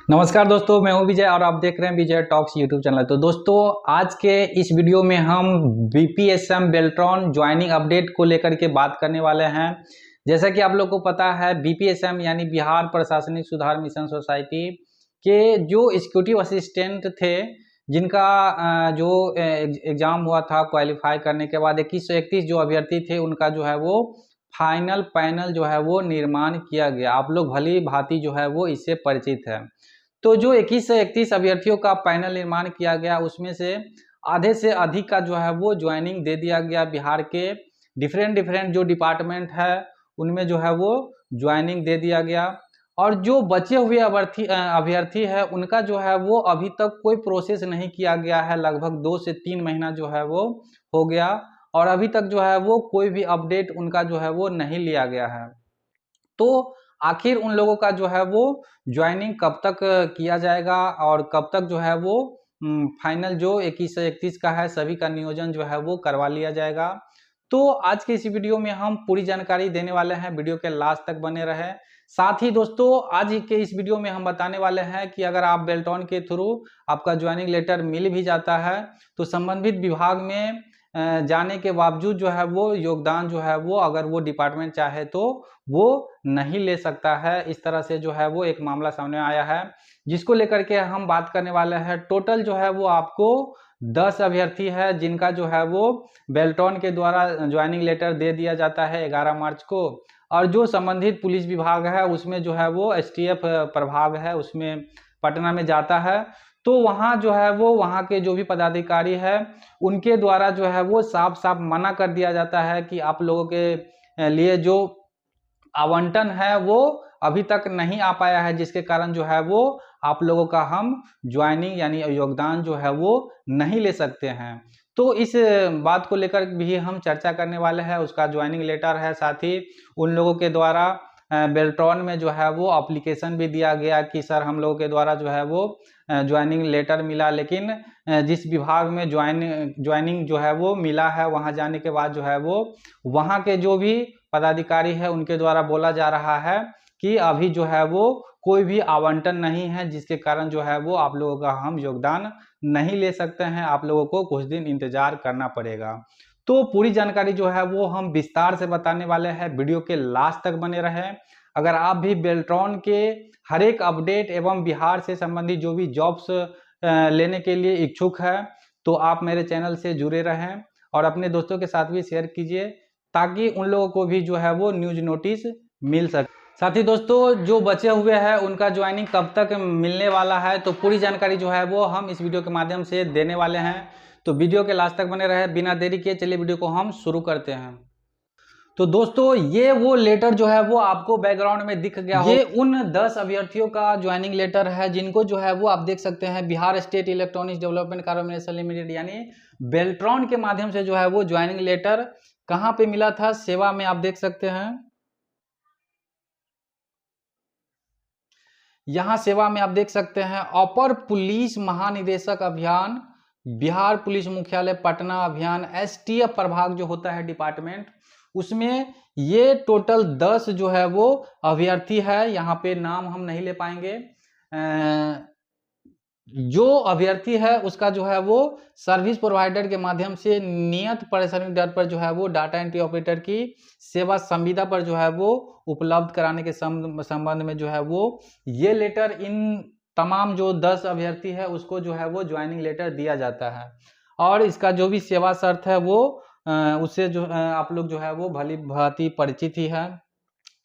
नमस्कार दोस्तों, मैं हूं विजय और आप देख रहे हैं विजय टॉक्स यूट्यूब चैनल। तो दोस्तों, आज के इस वीडियो में हम बीपीएसएम बेल्ट्रॉन ज्वाइनिंग अपडेट को लेकर के बात करने वाले हैं। जैसा कि आप लोग को पता है, बीपीएसएम यानी बिहार प्रशासनिक सुधार मिशन सोसाइटी के जो एग्जीक्यूटिव असिस्टेंट थे, जिनका जो एग्जाम हुआ था, क्वालिफाई करने के बाद 2131 जो अभ्यर्थी थे, उनका जो है वो फाइनल पैनल जो है वो निर्माण किया गया। आप लोग भली भांति जो है वो इससे परिचित है। तो जो 21 से 31 अभ्यर्थियों का पैनल निर्माण किया गया, उसमें से आधे से अधिक का जो है वो ज्वाइनिंग दे दिया गया। बिहार के डिफरेंट जो डिपार्टमेंट है उनमें जो है वो ज्वाइनिंग दे दिया गया। और जो बचे हुए अभ्यर्थी है, उनका जो है वो अभी तक कोई प्रोसेस नहीं किया गया है। लगभग 2 से 3 महीना जो है वो हो गया और अभी तक जो है वो कोई भी अपडेट उनका जो है वो नहीं लिया गया है। तो आखिर उन लोगों का जो है वो ज्वाइनिंग कब तक किया जाएगा और कब तक जो है वो फाइनल जो 21 से 31 का है, सभी का नियोजन जो है वो करवा लिया जाएगा। तो आज के इस वीडियो में हम पूरी जानकारी देने वाले हैं, वीडियो के लास्ट तक बने रहे। साथ ही दोस्तों, आज के इस वीडियो में हम बताने वाले हैं कि अगर आप बेल्ट्रॉन के थ्रू आपका ज्वाइनिंग लेटर मिल भी जाता है तो संबंधित विभाग में जाने के बावजूद जो है वो योगदान जो है वो, अगर वो डिपार्टमेंट चाहे तो वो नहीं ले सकता है। इस तरह से जो है वो एक मामला सामने आया है, जिसको लेकर के हम बात करने वाले हैं। टोटल जो है वो आपको 10 अभ्यर्थी है जिनका जो है वो बेल्ट्रॉन के द्वारा ज्वाइनिंग लेटर दे दिया जाता है 11 मार्च को। और जो संबंधित पुलिस विभाग है उसमें जो है वो एसटीएफ प्रभाग है, उसमें पटना में जाता है। तो वहाँ जो है वो वहाँ के जो भी पदाधिकारी है उनके द्वारा जो है वो साफ साफ मना कर दिया जाता है कि आप लोगों के लिए जो आवंटन है वो अभी तक नहीं आ पाया है, जिसके कारण जो है वो आप लोगों का हम ज्वाइनिंग यानी योगदान जो है वो नहीं ले सकते हैं। तो इस बात को लेकर भी हम चर्चा करने वाले हैं। उसका ज्वाइनिंग लेटर है, साथ ही उन लोगों के द्वारा बेल्ट्रॉन में जो है वो एप्लीकेशन भी दिया गया कि सर हम लोगों के द्वारा जो है वो ज्वाइनिंग लेटर मिला, लेकिन जिस विभाग में ज्वाइनिंग जो है वो मिला है, वहाँ जाने के बाद जो है वो वहाँ के जो भी पदाधिकारी है उनके द्वारा बोला जा रहा है कि अभी जो है वो कोई भी आवंटन नहीं है, जिसके कारण जो है वो आप लोगों का हम योगदान नहीं ले सकते हैं। आप लोगों को कुछ दिन इंतजार करना पड़ेगा। तो पूरी जानकारी जो है वो हम विस्तार से बताने वाले हैं, वीडियो के लास्ट तक बने रहें। अगर आप भी बेल्ट्रॉन के हर एक अपडेट एवं बिहार से संबंधित जो भी जॉब्स लेने के लिए इच्छुक है तो आप मेरे चैनल से जुड़े रहें और अपने दोस्तों के साथ भी शेयर कीजिए, ताकि उन लोगों को भी जो है वो न्यूज नोटिस मिल सके। साथ ही दोस्तों, जो बचे हुए हैं उनका ज्वाइनिंग कब तक मिलने वाला है, तो पूरी जानकारी जो है वो हम इस वीडियो के माध्यम से देने वाले हैं। तो वीडियो के लास्ट तक बने रहे। बिना देरी किए चलिए वीडियो को हम शुरू करते हैं। तो दोस्तों, ये वो लेटर जो है वो आपको बैकग्राउंड में दिख गया हो, ये उन 10 अभ्यर्थियों का ज्वाइनिंग लेटर है जिनको जो है वो आप देख सकते हैं Bihar state electronics development corporation limited यानी बेल्ट्रॉन के माध्यम से जो है वो ज्वाइनिंग लेटर कहाँ पे मिला था, सेवा में आप देख सकते हैं। यहाँ सेवा में आप देख सकते हैं अपर पुलिस महानिदेशक अभियान, बिहार पुलिस मुख्यालय पटना अभियान, एसटीएफ प्रभाग जो होता है डिपार्टमेंट, उसमें ये टोटल 10 जो है वो अभ्यर्थी है। यहाँ पे नाम हम नहीं ले पाएंगे। जो अभ्यर्थी है उसका जो है वो सर्विस प्रोवाइडर के माध्यम से नियत पारिश्रमिक दर पर जो है वो डाटा एंट्री ऑपरेटर की सेवा संविदा पर जो है वो उपलब्ध कराने के संबंध में जो है वो ये लेटर इन तमाम जो 10 अभ्यर्थी है उसको जो है वो ज्वाइनिंग लेटर दिया जाता है। और इसका जो भी सेवा शर्त है वो उससे जो आप लोग जो है वो भली भांति परिचित ही है।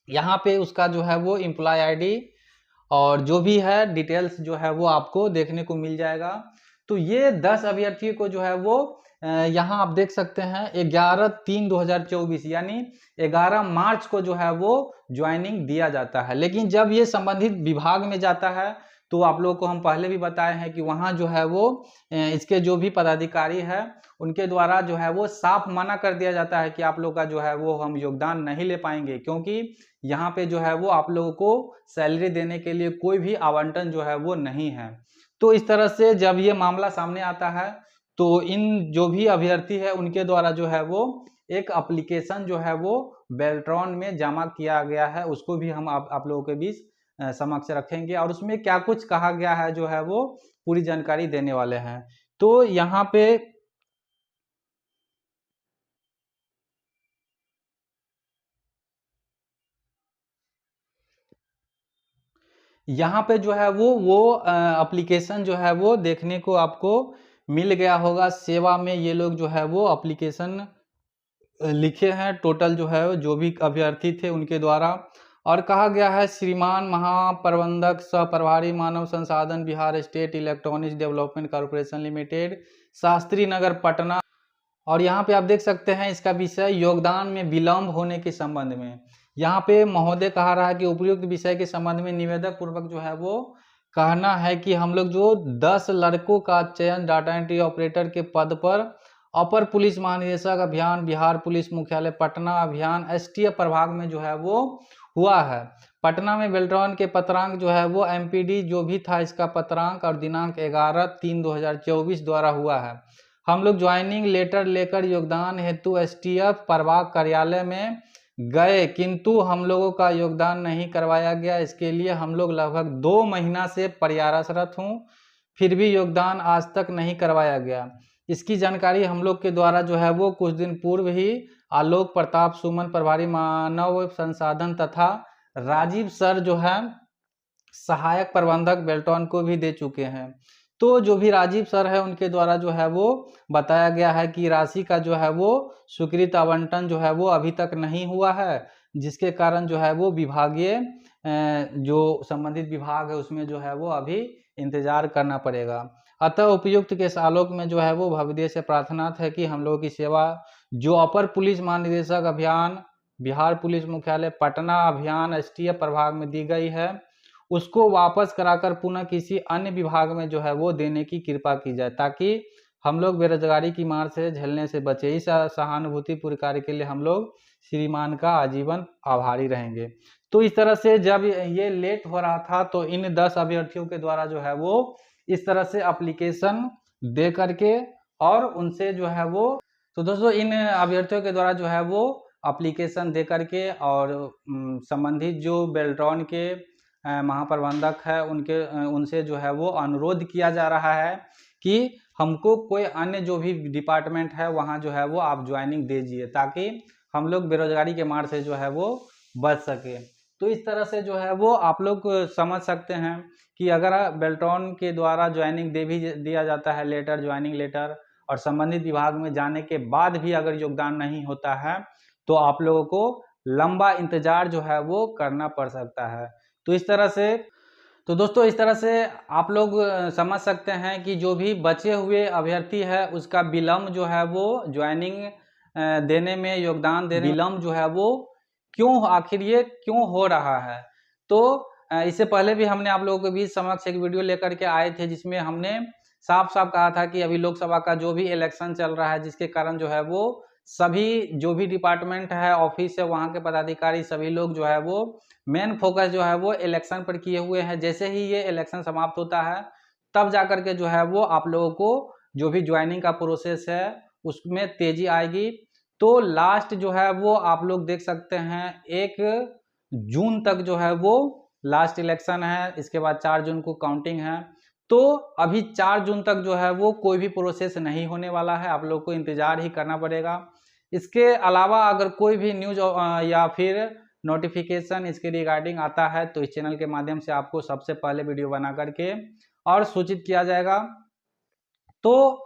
यहाँ पे उसका जो है वो एम्प्लॉय आईडी और जो भी है डिटेल्स जो है वो आपको देखने को मिल जाएगा। तो ये 10 अभ्यर्थियों को जो है वो यहाँ आप देख सकते हैं 11/3/2024 यानी 11 मार्च को जो है वो ज्वाइनिंग दिया जाता है। लेकिन जब ये संबंधित विभाग में जाता है तो आप लोगों को हम पहले भी बताए हैं कि वहाँ जो है वो इसके जो भी पदाधिकारी है उनके द्वारा जो है वो साफ मना कर दिया जाता है कि आप लोग का जो है वो हम योगदान नहीं ले पाएंगे, क्योंकि यहाँ पे जो है वो आप लोगों को सैलरी देने के लिए कोई भी आवंटन जो है वो नहीं है। तो इस तरह से जब ये मामला सामने आता है तो इन जो भी अभ्यर्थी है उनके द्वारा जो है वो एक एप्लीकेशन जो है वो बेल्ट्रॉन में जमा किया गया है, उसको भी हम आप लोगों के बीच समक्ष रखेंगे और उसमें क्या कुछ कहा गया है जो है वो पूरी जानकारी देने वाले हैं। तो यहाँ पे जो है वो एप्लीकेशन जो है वो देखने को आपको मिल गया होगा। सेवा में ये लोग जो है वो एप्लीकेशन लिखे हैं, टोटल जो है जो भी अभ्यर्थी थे उनके द्वारा। और कहा गया है श्रीमान महाप्रबंधक सह प्रभारी मानव संसाधन Bihar state electronics development corporation limited, Shastri Nagar Patna. और यहाँ पे आप देख सकते हैं इसका विषय योगदान में विलंब होने के संबंध में। यहाँ पे महोदय कहा रहा है कि उपयुक्त विषय के संबंध में निवेदक पूर्वक जो है वो कहना है कि हम लोग जो 10 लड़कों का चयन डाटा एंट्री ऑपरेटर के पद पर अपर पुलिस महानिदेशक अभियान बिहार पुलिस मुख्यालय पटना अभियान एसटीएफ प्रभाग में जो है वो हुआ है। पटना में बेल्ट्रॉन के पत्रांक जो है वो एमपीडी जो भी था इसका पत्रांक और दिनांक 11/3/2024 द्वारा हुआ है। हम लोग ज्वाइनिंग लेटर लेकर योगदान हेतु एसटीएफ प्रभाग कार्यालय में गए, किंतु हम लोगों का योगदान नहीं करवाया गया। इसके लिए हम लोग लगभग 2 महीना से प्रयासरत हूँ, फिर भी योगदान आज तक नहीं करवाया गया। इसकी जानकारी हम लोग के द्वारा जो है वो कुछ दिन पूर्व ही आलोक प्रताप सुमन प्रभारी मानव संसाधन तथा राजीव सर जो है सहायक प्रबंधक बेल्ट्रॉन को भी दे चुके हैं। तो जो भी राजीव सर है उनके द्वारा जो है वो बताया गया है कि राशि का जो है वो स्वीकृत आवंटन जो है वो अभी तक नहीं हुआ है, जिसके कारण जो है वो विभागीय जो संबंधित विभाग है उसमें जो है वो अभी इंतजार करना पड़ेगा। अतः उपयुक्त के आलोक में जो है वो भवदीय से प्रार्थना है कि हम लोगों की सेवा जो अपर पुलिस महानिदेशक अभियान बिहार पुलिस मुख्यालय पटना अभियान एसटीएफ प्रभाग में दी गई है उसको वापस कराकर पुनः किसी अन्य विभाग में जो है वो देने की कृपा की जाए, ताकि हम लोग बेरोजगारी की मार से झेलने से बचे। इस सहानुभूतिपूर्ण कार्य के लिए हम लोग श्रीमान का आजीवन आभारी रहेंगे। तो इस तरह से जब ये लेट हो रहा था तो इन 10 अभ्यर्थियों के द्वारा जो है वो इस तरह से एप्लीकेशन दे करके और उनसे जो है वो, तो दोस्तों इन अभ्यर्थियों के द्वारा जो है वो एप्लीकेशन दे करके और संबंधित जो बेल्ट्रॉन के महाप्रबंधक है उनसे जो है वो अनुरोध किया जा रहा है कि हमको कोई अन्य जो भी डिपार्टमेंट है वहाँ जो है वो आप ज्वाइनिंग दीजिए, ताकि हम लोग बेरोजगारी के मार से जो है वो बच सके। तो इस तरह से जो है वो आप लोग समझ सकते हैं कि अगर बेल्ट्रॉन के द्वारा ज्वाइनिंग दे भी दिया जाता है लेटर, ज्वाइनिंग लेटर, और संबंधित विभाग में जाने के बाद भी अगर योगदान नहीं होता है तो आप लोगों को लंबा इंतजार जो है वो करना पड़ सकता है। तो इस तरह से, तो दोस्तों इस तरह से आप लोग समझ सकते हैं कि जो भी बचे हुए अभ्यर्थी है उसका विलम्ब जो है वो ज्वाइनिंग देने में, योगदान देने में विलम्ब जो है वो क्यों, आखिर ये क्यों हो रहा है। तो इससे पहले भी हमने आप लोगों के बीच समक्ष एक वीडियो लेकर के आए थे जिसमें हमने साफ साफ कहा था कि अभी लोकसभा का जो भी इलेक्शन चल रहा है जिसके कारण जो है वो सभी जो भी डिपार्टमेंट है, ऑफिस है, वहाँ के पदाधिकारी सभी लोग जो है वो मेन फोकस जो है वो इलेक्शन पर किए हुए हैं। जैसे ही ये इलेक्शन समाप्त होता है तब जाकर के जो है वो आप लोगों को जो भी ज्वाइनिंग का प्रोसेस है उसमें तेजी आएगी। तो लास्ट जो है वो आप लोग देख सकते हैं 1 जून तक जो है वो लास्ट इलेक्शन है, इसके बाद 4 जून को काउंटिंग है। तो अभी 4 जून तक जो है वो कोई भी प्रोसेस नहीं होने वाला है, आप लोग को इंतजार ही करना पड़ेगा। इसके अलावा अगर कोई भी न्यूज या फिर नोटिफिकेशन इसके रिगार्डिंग आता है तो इस चैनल के माध्यम से आपको सबसे पहले वीडियो बना करके और सूचित किया जाएगा। तो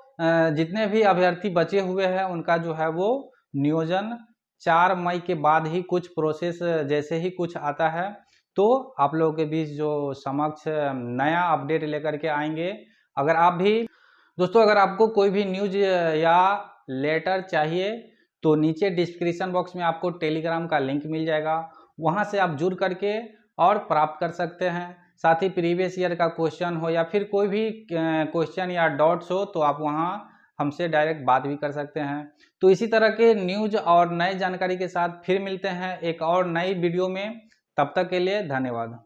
जितने भी अभ्यर्थी बचे हुए हैं उनका जो है वो नियोजन 4 मई के बाद ही कुछ प्रोसेस जैसे ही कुछ आता है तो आप लोगों के बीच जो समक्ष नया अपडेट लेकर के आएंगे। अगर आप भी दोस्तों, अगर आपको कोई भी न्यूज या लेटर चाहिए तो नीचे डिस्क्रिप्शन बॉक्स में आपको टेलीग्राम का लिंक मिल जाएगा, वहां से आप जुड़ करके और प्राप्त कर सकते हैं। साथ ही प्रीवियस ईयर का क्वेश्चन हो या फिर कोई भी क्वेश्चन या डाउट्स हो तो आप वहां हमसे डायरेक्ट बात भी कर सकते हैं। तो इसी तरह के न्यूज और नई जानकारी के साथ फिर मिलते हैं एक और नई वीडियो में। तब तक के लिए धन्यवाद।